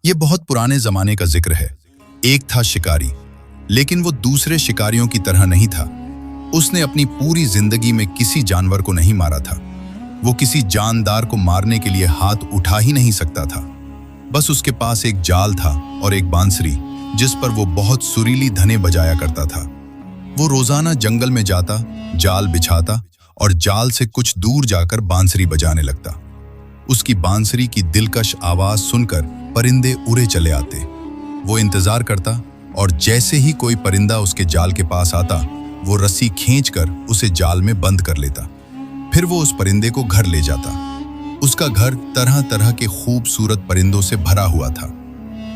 ये बहुत पुराने जमाने का जिक्र है। एक था शिकारी, लेकिन वो दूसरे शिकारियों की तरह नहीं था। उसने अपनी पूरी जिंदगी में किसी जानवर को नहीं मारा था। वो किसी जानदार को मारने के लिए हाथ उठा ही नहीं सकता था। बस उसके पास एक जाल था और एक बांसुरी, जिस पर वो बहुत सुरीली धने बजाया करता था। वो रोजाना जंगल में जाता, जाल बिछाता और जाल से कुछ दूर जाकर बांसुरी बजाने लगता। उसकी बांसुरी की दिलकश आवाज सुनकर परिंदे उड़े चले आते। वो इंतजार करता और जैसे ही कोई परिंदा उसके जाल के पास आता, वो रस्सी खींचकर उसे जाल में बंद कर लेता। फिर वो उस परिंदे को घर ले जाता। उसका घर तरह तरह के खूबसूरत परिंदों से भरा हुआ था।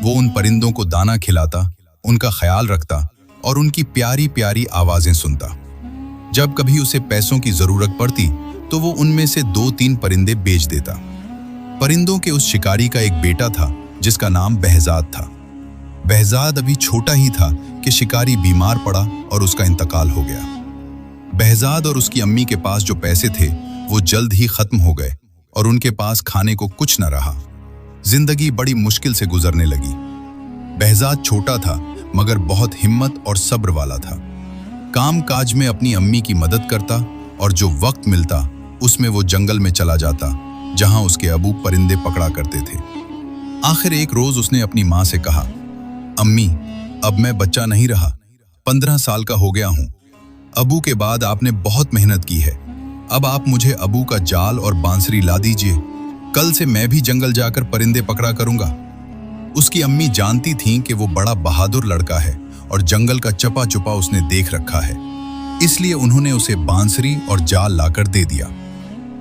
वो उन परिंदों को दाना खिलाता, उनका ख्याल रखता और उनकी प्यारी प्यारी आवाजें सुनता। जब कभी उसे पैसों की जरूरत पड़ती तो वो उनमें से 2-3 परिंदे बेच देता। परिंदों के उस शिकारी का एक बेटा था जिसका नाम बहजाद था। बहजाद अभी छोटा ही था कि शिकारी बीमार पड़ा और उसका इंतकाल हो गया। बहजाद और उसकी अम्मी के पास जो पैसे थे वो जल्द ही खत्म हो गए और उनके पास खाने को कुछ न रहा। जिंदगी बड़ी मुश्किल से गुजरने लगी। बहजाद छोटा था मगर बहुत हिम्मत और सब्र वाला था। काम काज में अपनी अम्मी की मदद करता और जो वक्त मिलता उसमें वो जंगल में चला जाता, जहां उसके अबू परिंदे पकड़ा करते थे। आखिर एक रोज उसने अपनी माँ से कहा, अम्मी, अब मैं बच्चा नहीं रहा, 15 साल का हो गया हूं। अबू के बाद आपने बहुत मेहनत की है। अब आप मुझे अबू का जाल और बांसुरी ला दीजिए। कल से मैं भी जंगल जाकर परिंदे पकड़ा करूंगा। उसकी अम्मी जानती थीं कि वो बड़ा बहादुर लड़का है और जंगल का चपा चुपा उसने देख रखा है, इसलिए उन्होंने उसे बांसुरी और जाल लाकर दे दिया।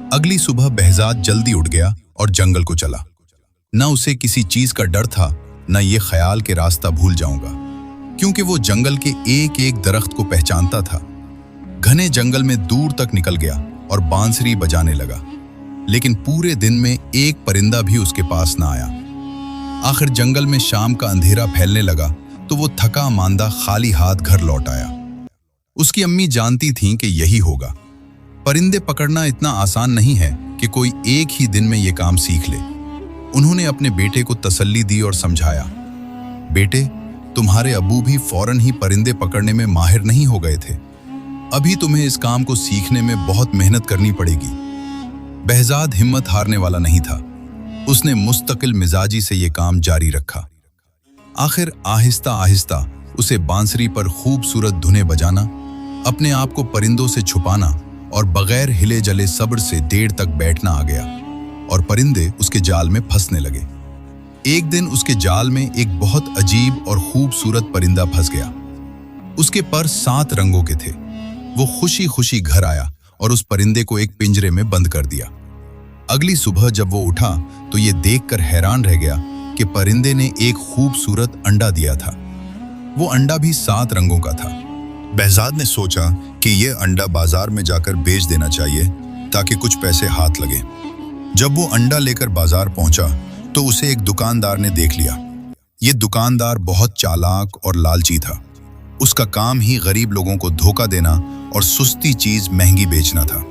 अगली सुबह बहजाद जल्दी उठ गया और जंगल को चला। न उसे किसी चीज का डर था, न ये ख्याल के रास्ता भूल जाऊंगा, क्योंकि वो जंगल के एक एक दरख्त को पहचानता था। घने जंगल में दूर तक निकल गया और बांसुरी बजाने लगा, लेकिन पूरे दिन में एक परिंदा भी उसके पास न आया। आखिर जंगल में शाम का अंधेरा फैलने लगा तो वो थका मांदा खाली हाथ घर लौट आया। उसकी अम्मी जानती थीं कि यही होगा। परिंदे पकड़ना इतना आसान नहीं है कि कोई एक ही दिन में ये काम सीख ले। उन्होंने अपने बेटे को तसल्ली दी और समझाया, बेटे, तुम्हारे अब्बू भी फौरन ही परिंदे पकड़ने में माहिर नहीं हो गए थे। अभी तुम्हें इस काम को सीखने में बहुत मेहनत करनी पड़ेगी। बहजाद हिम्मत हारने वाला नहीं था। उसने मुस्तकिल मिजाजी से ये काम जारी रखा। आखिर आहिस्ता आहिस्ता उसे बांसुरी पर खूबसूरत धुनें बजाना, अपने आप को परिंदों से छुपाना और बगैर हिले जले सब्र से देर तक बैठना आ गया और परिंदे उसके जाल में फंसने लगे। एक दिन उसके जाल में एक बहुत अजीब और खूबसूरत परिंदा फंस गया। उसके पर 7 रंगों के थे। वो खुशी खुशी घर आया और उस परिंदे को एक पिंजरे में बंद कर दिया। अगली सुबह जब वो उठा तो ये देखकर हैरान रह गया कि परिंदे ने एक खूबसूरत अंडा दिया था। वो अंडा भी 7 रंगों का था। बहजाद ने सोचा कि ये अंडा बाजार में जाकर बेच देना चाहिए ताकि कुछ पैसे हाथ लगे। जब वो अंडा लेकर बाजार पहुंचा तो उसे एक दुकानदार ने देख लिया। ये दुकानदार बहुत चालाक और लालची था। उसका काम ही गरीब लोगों को धोखा देना और सस्ती चीज महंगी बेचना था।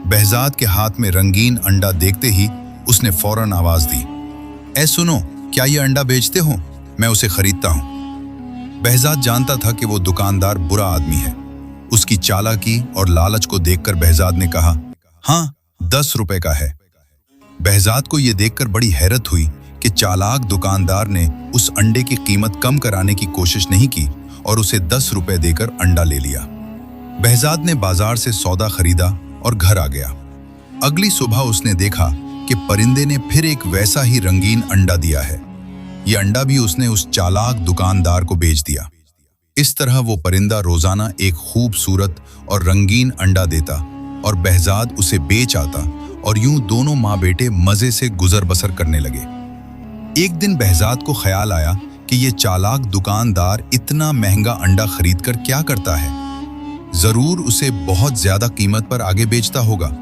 बहजाद के हाथ में रंगीन अंडा देखते ही उसने फौरन आवाज दी, ऐ सुनो, क्या ये अंडा बेचते हो? मैं उसे खरीदता हूं। बहजाद जानता था कि वो दुकानदार बुरा आदमी है। उसकी चालाकी और लालच को देखकर बहजाद ने कहा, हाँ, 10 रुपए का है। बहजाद को यह देखकर बड़ी हैरत हुई कि चालाक दुकानदार ने उस अंडे की कीमत कम कराने की कोशिश नहीं की और उसे 10 रुपए देकर अंडा ले लिया। बहजाद ने बाजार से सौदा खरीदा और घर आ गया। अगली सुबह उसने देखा कि परिंदे ने फिर एक वैसा ही रंगीन अंडा दिया है। ये अंडा भी उसने उस चालाक दुकानदार को बेच दिया। इस तरह वो परिंदा रोजाना एक खूबसूरत और रंगीन अंडा देता और बहजाद उसे बेच आता और यूं दोनों माँ बेटे मजे से गुजर बसर करने लगे। एक दिन बहजाद को ख्याल आया कि ये चालाक दुकानदार इतना महंगा अंडा खरीदकर क्या करता है, जरूर उसे बहुत ज्यादा कीमत पर आगे बेचता होगा।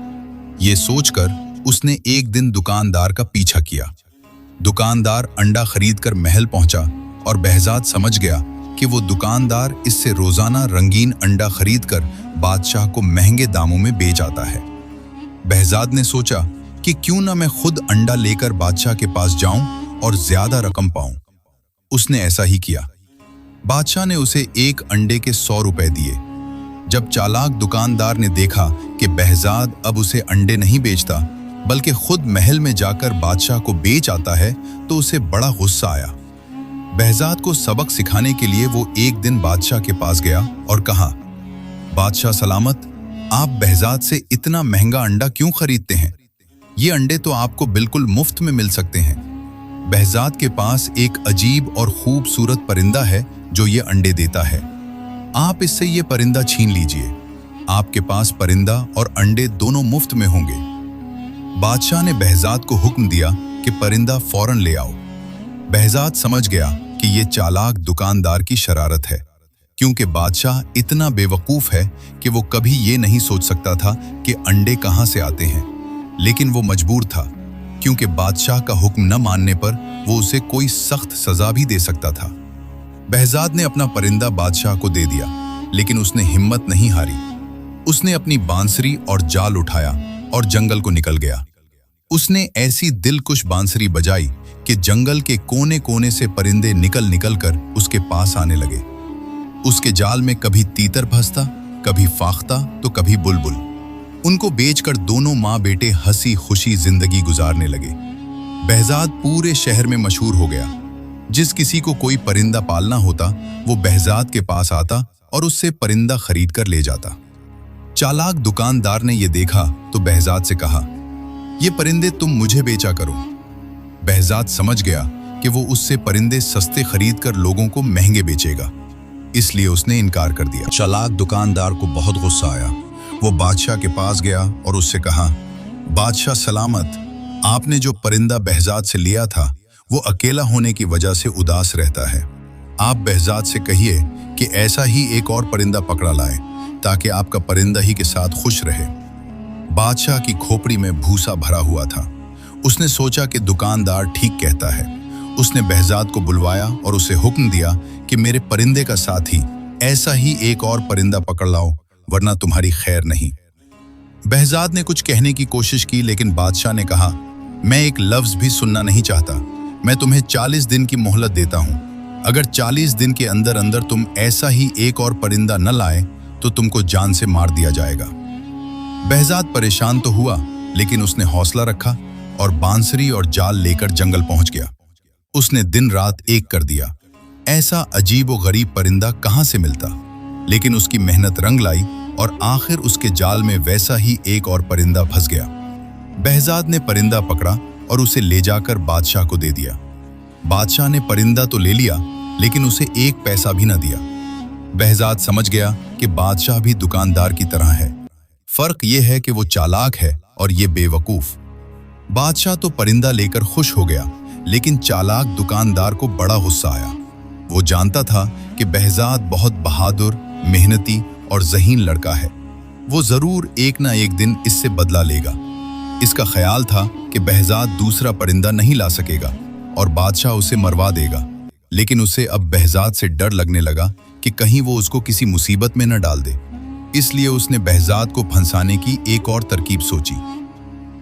ये सोचकर उसने एक दिन दुकानदार का पीछा किया। दुकानदार अंडा खरीदकर महल पहुंचा और बहजाद समझ गया कि वो दुकानदार इससे रोजाना रंगीन अंडा खरीदकर बादशाह को महंगे दामों में बेच आता है। बहजाद ने सोचा कि क्यों ना मैं खुद अंडा लेकर बादशाह के पास जाऊं और ज्यादा रकम पाऊं। उसने ऐसा ही किया। बादशाह ने उसे एक अंडे के 100 रुपए दिए। जब चालाक दुकानदार ने देखा कि बहजाद अब उसे अंडे नहीं बेचता बल्कि खुद महल में जाकर बादशाह को बेच आता है, तो उसे बड़ा गुस्सा आया। बहजाद को सबक सिखाने के लिए वो एक दिन बादशाह के पास गया और कहा, बादशाह सलामत, आप बहजाद से इतना महंगा अंडा क्यों खरीदते हैं? ये अंडे तो आपको बिल्कुल मुफ्त में मिल सकते हैं। बहजाद के पास एक अजीब और खूबसूरत परिंदा है जो ये अंडे देता है। आप इससे ये परिंदा छीन लीजिए। आपके पास परिंदा और अंडे दोनों मुफ्त में होंगे। बादशाह ने बहजाद को हुक्म दिया कि परिंदा फौरन ले आओ। बहजाद समझ गया कि ये चालाक दुकानदार की शरारत है, क्योंकि बादशाह इतना बेवकूफ है कि वो कभी ये नहीं सोच सकता था कि अंडे कहाँ से आते हैं। लेकिन वो मजबूर था, क्योंकि बादशाह का हुक्म न मानने पर वो उसे कोई सख्त सजा भी दे सकता था। बहजाद ने अपना परिंदा बादशाह को दे दिया, लेकिन उसने हिम्मत नहीं हारी। उसने अपनी बांसुरी और जाल उठाया और जंगल को निकल गया। उसने ऐसी दिलकुश बांसुरी बजाई कि जंगल के कोने कोने से परिंदे निकल निकल कर उसके पास आने लगे। उसके जाल में कभी तीतर फंसता, कभी फाख्ता तो कभी बुलबुल। उनको बेचकर दोनों माँ बेटे हंसी खुशी जिंदगी गुजारने लगे। बहजाद पूरे शहर में मशहूर हो गया। जिस किसी को कोई परिंदा पालना होता वो बहजाद के पास आता और उससे परिंदा खरीद कर ले जाता। चालाक दुकानदार ने यह देखा तो बहजाद से कहा, ये परिंदे तुम मुझे बेचा करो। बहजाद समझ गया कि वो उससे परिंदे सस्ते खरीद कर लोगों को महंगे बेचेगा, इसलिए उसने इनकार कर दिया। चालाक दुकानदार को बहुत गुस्सा आया। वो बादशाह के पास गया और उससे कहा, बादशाह सलामत, आपने जो परिंदा बहजाद से लिया था वो अकेला होने की वजह से उदास रहता है। आप बहजाद से कहिए कि ऐसा ही एक और परिंदा पकड़ा लाए, ताकि आपका परिंदा ही के साथ खुश रहे। बादशाह की खोपड़ी में भूसा भरा हुआ था। उसने सोचा कि दुकानदार ठीक कहता है। उसने बहजाद को बुलवाया और उसे हुक्म दिया कि मेरे परिंदे का साथी ऐसा ही एक और परिंदा पकड़ लाओ, वरना तुम्हारी खैर नहीं। बहजाद ने कुछ कहने की कोशिश की, लेकिन बादशाह ने कहा, मैं एक लफ्ज भी सुनना नहीं चाहता। मैं तुम्हें 40 दिन की मोहलत देता हूं। अगर 40 दिन के अंदर अंदर तुम ऐसा ही एक और परिंदा न लाए तो तुमको जान से मार दिया जाएगा। बहजाद परेशान तो हुआ, लेकिन उसने हौसला रखा और बांसुरी और जाल लेकर जंगल पहुंच गया। उसने दिन रात एक कर दिया। ऐसा अजीब व गरीब परिंदा कहां से मिलता, लेकिन उसकी मेहनत रंग लाई और आखिर उसके जाल में वैसा ही एक और परिंदा फंस गया। बहजाद ने परिंदा पकड़ा और उसे ले जाकर बादशाह को दे दिया। बादशाह ने परिंदा तो ले लिया, लेकिन उसे एक पैसा भी न दिया। बहजाद समझ गया कि बादशाह भी दुकानदार की तरह है। फर्क यह है कि वो चालाक है और ये बेवकूफ। बादशाह तो परिंदा लेकर खुश हो गया, लेकिन चालाक दुकानदार को बड़ा गुस्सा आया। वो जानता था कि बहजाद बहुत बहादुर, मेहनती और ज़हीन लड़का है। वो जरूर एक ना एक दिन इससे बदला लेगा। इसका ख्याल था कि बहजाद दूसरा परिंदा नहीं ला सकेगा और बादशाह उसे मरवा देगा, लेकिन उसे अब बहजाद से डर लगने लगा कि कहीं वो उसको किसी मुसीबत में न डाल दे। इसलिए उसने बहजाद को फंसाने की एक और तरकीब सोची।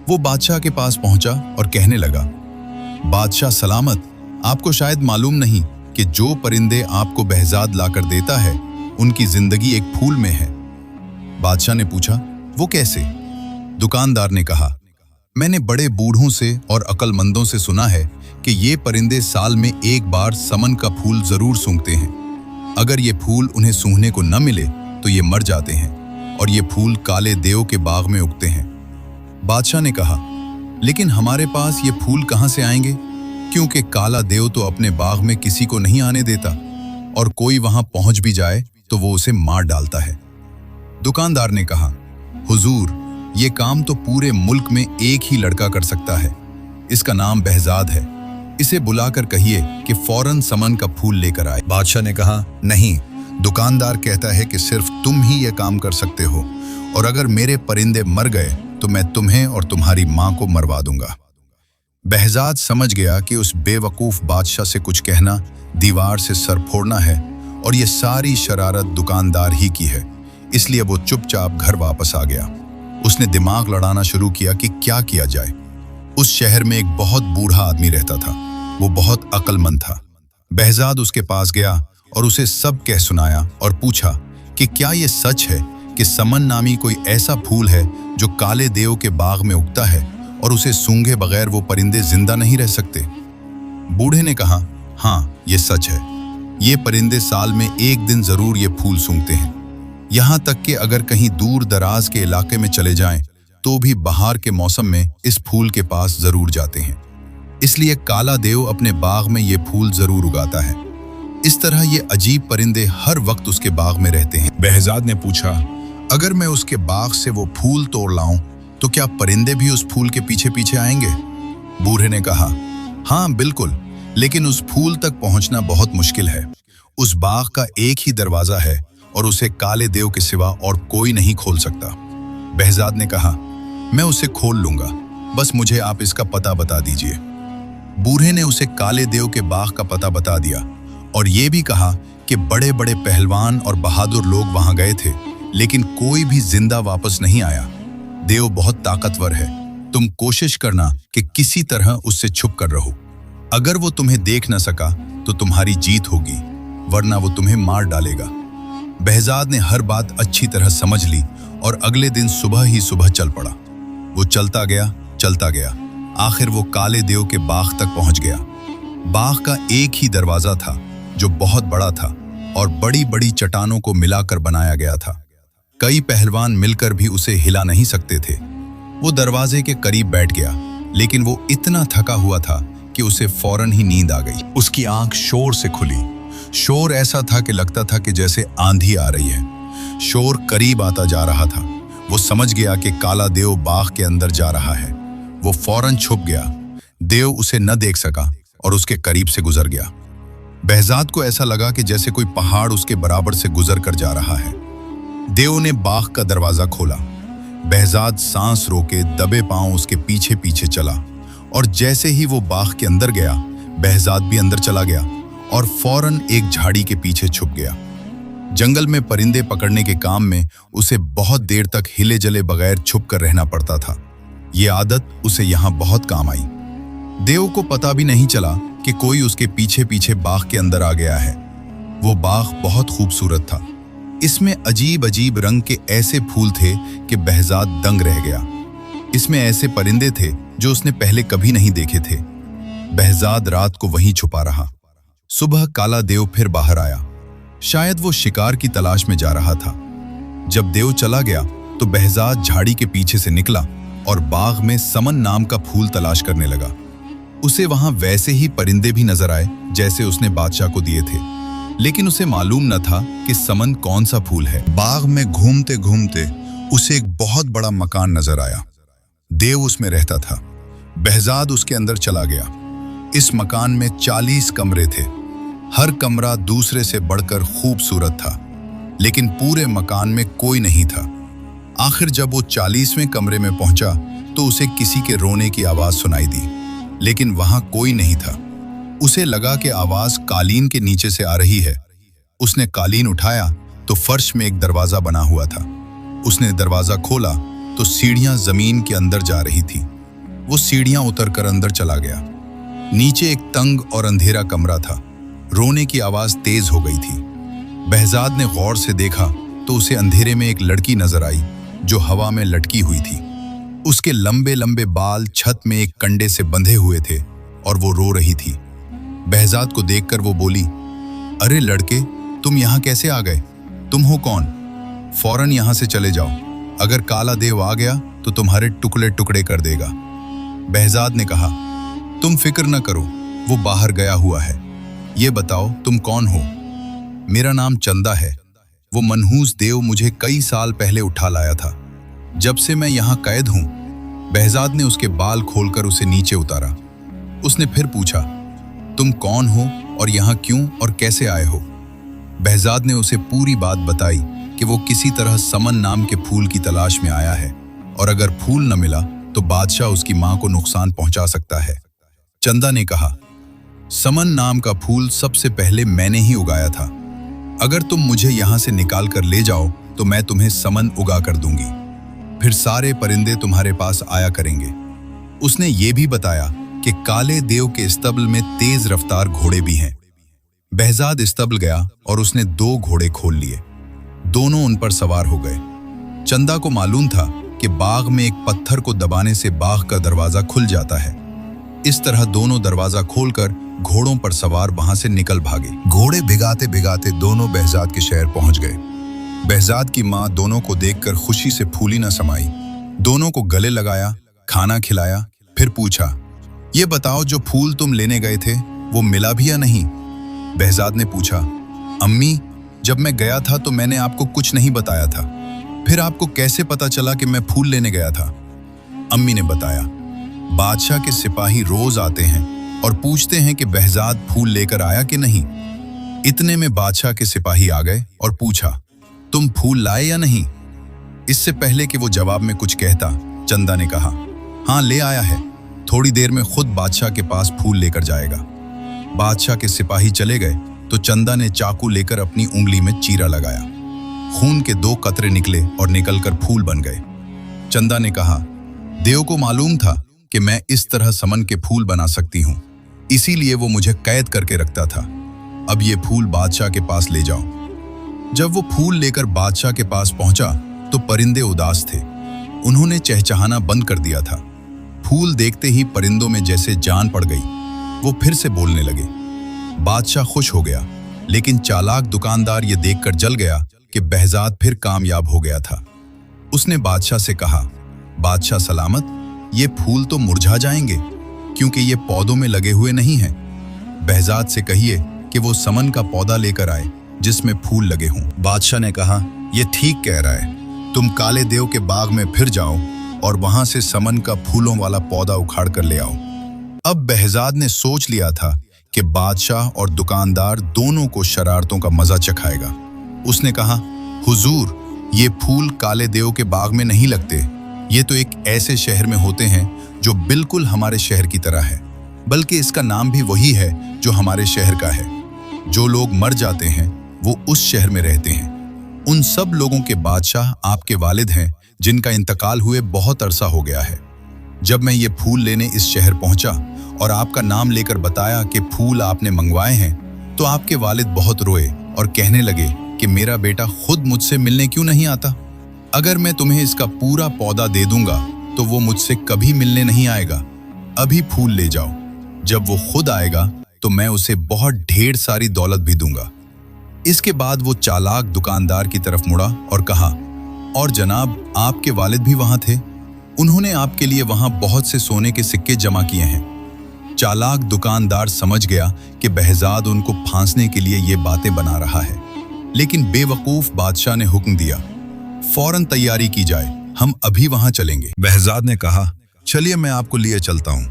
वो बादशाह के पास पहुंचा और कहने लगा, बादशाह सलामत, आपको शायद मालूम नहीं कि जो परिंदे आपको बहजाद लाकर देता है उनकी जिंदगी एक फूल में है। बादशाह ने पूछा, वो कैसे? दुकानदार ने कहा, मैंने बड़े बूढ़ों से और अक्लमंदों से सुना है कि ये परिंदे साल में एक बार समन का फूल जरूर सूंघते हैं। अगर ये फूल उन्हें सूंघने को न मिले तो ये मर जाते हैं और ये फूल काले देव के बाग में उगते हैं। बादशाह ने कहा, लेकिन हमारे पास ये फूल कहाँ से आएंगे, क्योंकि काला देव तो अपने बाग में किसी को नहीं आने देता और कोई वहां पहुंच भी जाए तो वो उसे मार डालता है। दुकानदार ने कहा, हुजूर, ये काम तो पूरे मुल्क में एक ही लड़का कर सकता है। इसका नाम बहजाद है। इसे बुलाकर कहिए कि फौरन समन का फूल लेकर आए। बादशाह ने कहा, नहीं, दुकानदार कहता है कि सिर्फ तुम ही ये काम कर सकते हो, और अगर मेरे परिंदे मर गए तो मैं तुम्हें और तुम्हारी माँ को मरवा दूंगा। बहजाद समझ गया कि उस बेवकूफ बादशाह से कुछ कहना दीवार से सर फोड़ना है और ये सारी शरारत दुकानदार ही की है। इसलिए वो चुपचाप घर वापस आ गया। उसने दिमाग लड़ाना शुरू किया कि क्या किया जाए। उस शहर में एक बहुत बूढ़ा आदमी रहता था। वो बहुत अक्लमंद था। बहजाद उसके पास गया और उसे सब कह सुनाया और पूछा कि क्या ये सच है कि समन नामी कोई ऐसा फूल है जो काले देव के बाग में उगता है और उसे सूंघे बगैर वो परिंदे जिंदा नहीं रह सकते। बूढ़े ने कहा, हाँ, ये सच है। ये परिंदे साल में एक दिन जरूर ये फूल सूंघते हैं। यहाँ तक कि अगर कहीं दूर दराज के इलाके में चले जाएं तो भी बहार के मौसम में इस फूल के पास जरूर जाते हैं। इसलिए काला देव अपने बाग में ये फूल जरूर उगाता है। इस तरह ये अजीब परिंदे हर वक्त उसके बाग में रहते हैं। बहजाद ने पूछा, अगर मैं उसके बाग से वो फूल तोड़ लाऊं तो क्या परिंदे भी उस फूल के पीछे पीछे आएंगे? बूढ़े ने कहा, हाँ बिल्कुल, लेकिन उस फूल तक पहुंचना बहुत मुश्किल है। उस बाग का एक ही दरवाजा है और उसे काले देव के सिवा और कोई नहीं खोल सकता। बहजाद ने कहा, मैं उसे खोल लूंगा, बस मुझे आप इसका पता बता दीजिए। बूढ़े ने उसे काले देव के बाग का पता बता दिया और ये भी कहा कि बड़े बड़े पहलवान और बहादुर लोग वहां गए थे, लेकिन कोई भी जिंदा वापस नहीं आया। देव बहुत ताकतवर है, तुम कोशिश करना कि किसी तरह उससे छुप कर रहो। अगर वो तुम्हें देख न सका तो तुम्हारी जीत होगी, वरना वो तुम्हें मार डालेगा। बहजाद ने हर बात अच्छी तरह समझ ली और अगले दिन सुबह ही सुबह चल पड़ा। वो चलता गया, आखिर वो काले देव के बाग तक पहुंच गया। बाग का एक ही दरवाजा था जो बहुत बड़ा था और बड़ी बड़ी चट्टानों को मिलाकर बनाया गया था। कई पहलवान मिलकर भी उसे हिला नहीं सकते थे। वो दरवाजे के करीब बैठ गया, लेकिन वो इतना थका हुआ था कि उसे फौरन ही नींद आ गई। उसकी आंख शोर से खुली। शोर ऐसा था कि लगता था कि जैसे आंधी आ रही है। शोर करीब आता जा रहा था। वो समझ गया कि काला देव बाग के अंदर जा रहा है। वो फौरन छुप गया। देव उसे न देख सका और उसके करीब से गुजर गया। बहजाद को ऐसा लगा कि जैसे कोई पहाड़ उसके बराबर से गुजर कर जा रहा है। देव ने बाग का दरवाजा खोला। बहजाद सांस रोके दबे पांव उसके पीछे पीछे चला और जैसे ही वो बाग के अंदर गया, बहजाद भी अंदर चला गया और फौरन एक झाड़ी के पीछे छुप गया। जंगल में परिंदे पकड़ने के काम में उसे बहुत देर तक हिले जले बगैर छुप कर रहना पड़ता था। ये आदत उसे यहाँ बहुत काम आई। देव को पता भी नहीं चला कि कोई उसके पीछे पीछे बाग के अंदर आ गया है। वो बाग बहुत खूबसूरत था। इसमें अजीब अजीब रंग के ऐसे फूल थे कि बहजाद दंग रह गया। इसमें ऐसे परिंदे थे जो उसने पहले कभी नहीं देखे थे। बहजाद रात को वहीं छुपा रहा। सुबह काला देव फिर बाहर आया। शायद वो शिकार की तलाश में जा रहा था। जब देव चला गया तो बहजाद झाड़ी के पीछे से निकला और बाग में समन नाम का फूल तलाश करने लगा। उसे वहां वैसे ही परिंदे भी नजर आए जैसे उसने बादशाह को दिए थे, लेकिन उसे मालूम न था कि समन कौन सा फूल है। बाग में घूमते घूमते उसे एक बहुत बड़ा मकान नजर आया। देव उसमें रहता था। बहजाद उसके अंदर चला गया। इस मकान में 40 कमरे थे। हर कमरा दूसरे से बढ़कर खूबसूरत था, लेकिन पूरे मकान में कोई नहीं था। आखिर जब वो 40वें कमरे में पहुंचा तो उसे किसी के रोने की आवाज सुनाई दी, लेकिन वहां कोई नहीं था। उसे लगा कि आवाज कालीन के नीचे से आ रही है। उसने कालीन उठाया तो फर्श में एक दरवाजा बना हुआ था। उसने दरवाजा खोला तो सीढ़ियां जमीन के अंदर जा रही थी। वो सीढ़ियां उतरकर अंदर चला गया। नीचे एक तंग और अंधेरा कमरा था। रोने की आवाज तेज हो गई थी। बहजाद ने गौर से देखा तो उसे अंधेरे में एक लड़की नजर आई जो हवा में लटकी हुई थी। उसके लंबे लंबे बाल छत में एक कंडे से बंधे हुए थे और वो रो रही थी। बहजाद को देखकर वो बोली, अरे लड़के, तुम यहाँ कैसे आ गए? तुम हो कौन? फौरन यहाँ से चले जाओ, अगर काला देव आ गया तो तुम्हारे टुकड़े टुकड़े कर देगा। बहजाद ने कहा, तुम फिक्र न करो, वो बाहर गया हुआ है। ये बताओ तुम कौन हो? मेरा नाम चंदा है। वो मनहूस देव मुझे कई साल पहले उठा लाया था। जब से मैं यहाँ कैद हूँ। बहजाद ने उसके बाल खोलकर उसे नीचे उतारा। उसने फिर पूछा, तुम कौन हो और यहाँ क्यों और कैसे आए हो? बहजाद ने उसे पूरी बात बताई कि वो किसी तरह समन नाम के फूल की तलाश में आया है और अगर फूल न मिला तो बादशाह उसकी मां को नुकसान पहुंचा सकता है। चंदा ने कहा, समन नाम का फूल सबसे पहले मैंने ही उगाया था। अगर तुम मुझे यहाँ से निकाल कर ले जाओ तो मैं तुम्हें समन उगा कर दूंगी। फिर सारे परिंदे तुम्हारे पास आया करेंगे। उसने ये भी बताया कि काले देव के इस्तबल में तेज रफ्तार घोड़े भी हैं। बहजाद इस्तबल गया और उसने 2 घोड़े खोल लिए। दोनों उन पर सवार हो गए। चंदा को मालूम था कि बाग में एक पत्थर को दबाने से बाग का दरवाजा खुल जाता है। इस तरह दोनों दरवाजा खोलकर घोड़ों पर सवार वहां से निकल भागे। घोड़े भिगाते भिगाते दोनों बहजाद के शहर पहुंच गए। बहजाद की माँ दोनों को देखकर खुशी से फूली न समाई। दोनों को गले लगाया, खाना खिलाया, फिर पूछा, ये बताओ जो फूल तुम लेने गए थे वो मिला भी या नहीं? बहजाद ने पूछा, अम्मी, जब मैं गया था तो मैंने आपको कुछ नहीं बताया था, फिर आपको कैसे पता चला कि मैं फूल लेने गया था? अम्मी ने बताया, बादशाह के सिपाही रोज आते हैं और पूछते हैं कि बहजाद फूल लेकर आया कि नहीं। इतने में बादशाह के सिपाही आ गए और पूछा, तुम फूल लाए या नहीं? इससे पहले कि वो जवाब में कुछ कहता, चंदा ने कहा, हाँ ले आया है, थोड़ी देर में खुद बादशाह के पास फूल लेकर जाएगा। बादशाह के सिपाही चले गए तो चंदा ने चाकू लेकर अपनी उंगली में चीरा लगाया। खून के 2 कतरे निकले और निकलकर फूल बन गए। चंदा ने कहा, देव को मालूम था कि मैं इस तरह समन के फूल बना सकती हूँ, इसीलिए वो मुझे कैद करके रखता था। अब ये फूल बादशाह के पास ले जाओ। जब वो फूल लेकर बादशाह के पास पहुंचा तो परिंदे उदास थे। उन्होंने चहचहाना बंद कर दिया था। फूल देखते ही परिंदों में जैसे जान पड़ गई। वो फिर से बोलने लगे। बादशाह खुश हो गया, लेकिन चालाक दुकानदार ये देखकर जल गया कि बहजाद फिर कामयाब हो गया था। उसने बादशाह से कहा, बादशाह सलामत, ये फूल तो मुरझा जाएंगे क्योंकि ये पौधों में लगे हुए नहीं हैं। बहजाद से कहिए कि वो समन का पौधा लेकर आए जिसमें फूल लगे हों। बादशाह ने कहा, ये ठीक कह रहा है, तुम काले देव के बाग में फिर जाओ और वहां से समन का फूलों वाला पौधा उखाड़ कर ले आओ। अब बहजाद ने सोच लिया था कि बादशाह और दुकानदार दोनों को शरारतों का मजा चखाएगा। उसने कहा, हुजूर, ये फूल काले देव के बाग में नहीं लगते, ये तो एक ऐसे शहर में होते हैं जो बिल्कुल हमारे शहर की तरह है, बल्कि इसका नाम भी वही है जो हमारे शहर का है। जो लोग मर जाते हैं वो उस शहर में रहते हैं। उन सब लोगों के बादशाह आपके वालिद हैं जिनका इंतकाल हुए बहुत अरसा हो गया है। जब मैं ये फूल लेने इस शहर पहुंचा और आपका नाम लेकर बताया कि फूल आपने मंगवाए हैं, तो आपके वालिद बहुत रोए और कहने लगे कि मेरा बेटा खुद मुझसे मिलने क्यों नहीं आता? अगर मैं तुम्हें इसका पूरा पौधा दे दूंगा तो वो मुझसे कभी मिलने नहीं आएगा। अभी फूल ले जाओ, जब वो खुद आएगा तो मैं उसे बहुत ढेर सारी दौलत भी दूंगा। इसके बाद वो चालाक दुकानदार की तरफ मुड़ा और कहा, और जनाब, आपके वालिद भी वहां थे, उन्होंने आपके लिए वहां बहुत से सोने के सिक्के जमा किए हैं। चालाक दुकानदार समझ गया कि बहजाद उनको फांसने के लिए ये बातें बना रहा है, लेकिन बेवकूफ बादशाह ने हुक्म दिया, फौरन तैयारी की जाए, हम अभी वहां चलेंगे। बहजाद ने कहा, चलिए मैं आपको लिए चलता हूं।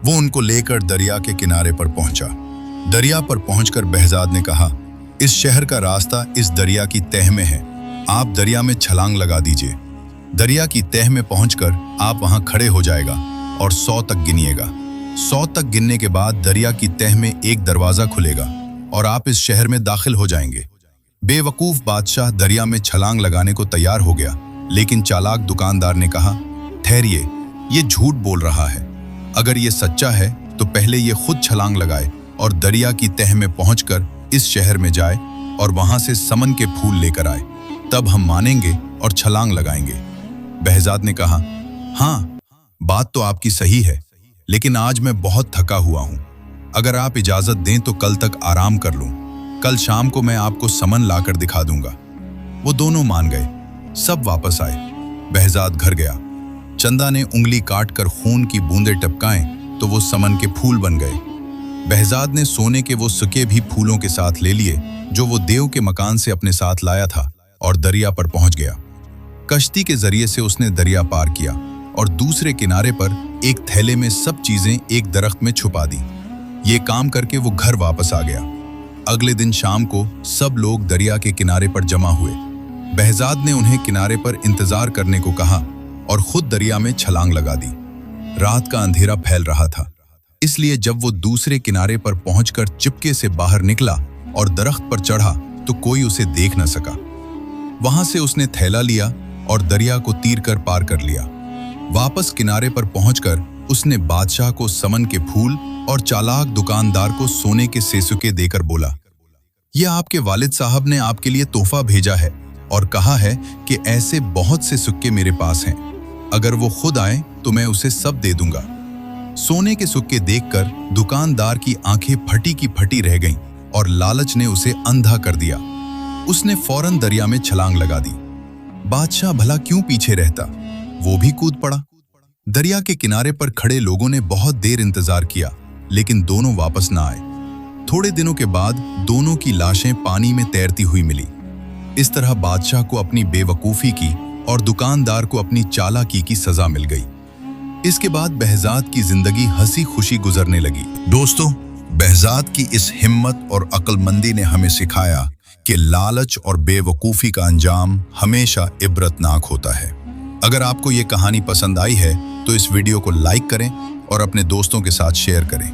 वो उनको लेकर दरिया के किनारे पर पहुंचा। दरिया पर पहुंचकर बहजाद ने कहा, इस शहर का रास्ता इस दरिया की तह में है, आप दरिया में छलांग लगा दीजिए। दरिया की तह में पहुंचकर आप वहां खड़े हो जाएगा और 100 तक गिनिएगा। 100 तक गिनने के बाद दरिया की तह में एक दरवाजा खुलेगा और आप इस शहर में दाखिल हो जाएंगे। बेवकूफ बादशाह दरिया में छलांग लगाने को तैयार हो गया, लेकिन चालाक दुकानदार ने कहा, ठहरिए, ये झूठ बोल रहा है। अगर ये सच्चा है तो पहले ये खुद छलांग लगाए और दरिया की तह में पहुंचकर इस शहर में जाए और वहां से समन के फूल लेकर आए, तब हम मानेंगे और छलांग लगाएंगे। बहजाद ने कहा, हाँ, बात तो आपकी सही है, लेकिन आज मैं बहुत थका हुआ हूं। अगर आप इजाजत दें तो कल तक आराम कर लूं। कल शाम को मैं आपको समन लाकर दिखा दूंगा। वो दोनों मान गए। सब वापस आए। बहजाद घर गया। चंदा ने उंगली काट कर खून की बूंदें टपकाएं तो वो समन के फूल बन गए। बहजाद ने सोने के वो सिक्के भी फूलों के साथ ले लिए जो वो देव के मकान से अपने साथ लाया था और दरिया पर पहुंच गया। कश्ती के जरिए से उसने दरिया पार किया और दूसरे किनारे पर एक थैले में सब चीजें एक दरख्त में छुपा दी। ये काम करके वो घर वापस आ गया। अगले दिन शाम को सब लोग दरिया के किनारे पर जमा हुए। बहजाद ने उन्हें किनारे पर इंतजार करने को कहा और खुद दरिया में छलांग लगा दी। रात का अंधेरा फैल रहा था, इसलिए जब वो दूसरे किनारे पर पहुंचकर चिपके से बाहर निकला और दरख्त पर चढ़ा तो कोई उसे देख न सका। वहां से उसने थैला लिया और दरिया को तीर कर पार कर लिया। वापस किनारे पर पहुंचकर उसने बादशाह को समन के फूल और चालाक दुकानदार को सोने के सेसुके देकर बोला, यह आपके वालिद साहब ने आपके लिए तोहफा भेजा है और कहा है कि ऐसे बहुत से सिक्के मेरे पास हैं, अगर वो खुद आए तो मैं उसे सब दे दूंगा। सोने के सिक्के देखकर दुकानदार की आंखें फटी की फटी रह गईं और लालच ने उसे अंधा कर दिया। उसने फौरन दरिया में छलांग लगा दी। बादशाह भला क्यों पीछे रहता, वो भी कूद पड़ा। दरिया के किनारे पर खड़े लोगों ने बहुत देर इंतजार किया, लेकिन दोनों वापस ना आए। थोड़े दिनों के बाद दोनों की लाशें पानी में तैरती हुई मिली। इस तरह बादशाह को अपनी बेवकूफी की और दुकानदार को अपनी चालाकी की सजा मिल गई। इसके बाद बहजाद की जिंदगी हंसी खुशी गुजरने लगी। दोस्तों, बहजाद की इस हिम्मत और अक्लमंदी ने हमें सिखाया कि लालच और बेवकूफी का अंजाम हमेशा इबरतनाक होता है। अगर आपको ये कहानी पसंद आई है तो इस वीडियो को लाइक करें और अपने दोस्तों के साथ शेयर करें।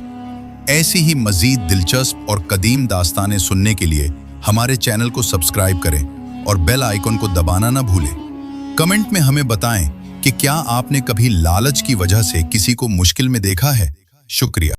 ऐसी ही मजीद दिलचस्प और कदीम दास्तानें सुनने के लिए हमारे चैनल को सब्सक्राइब करें और बेल आइकन को दबाना ना भूलें। कमेंट में हमें बताएं कि क्या आपने कभी लालच की वजह से किसी को मुश्किल में देखा है। शुक्रिया।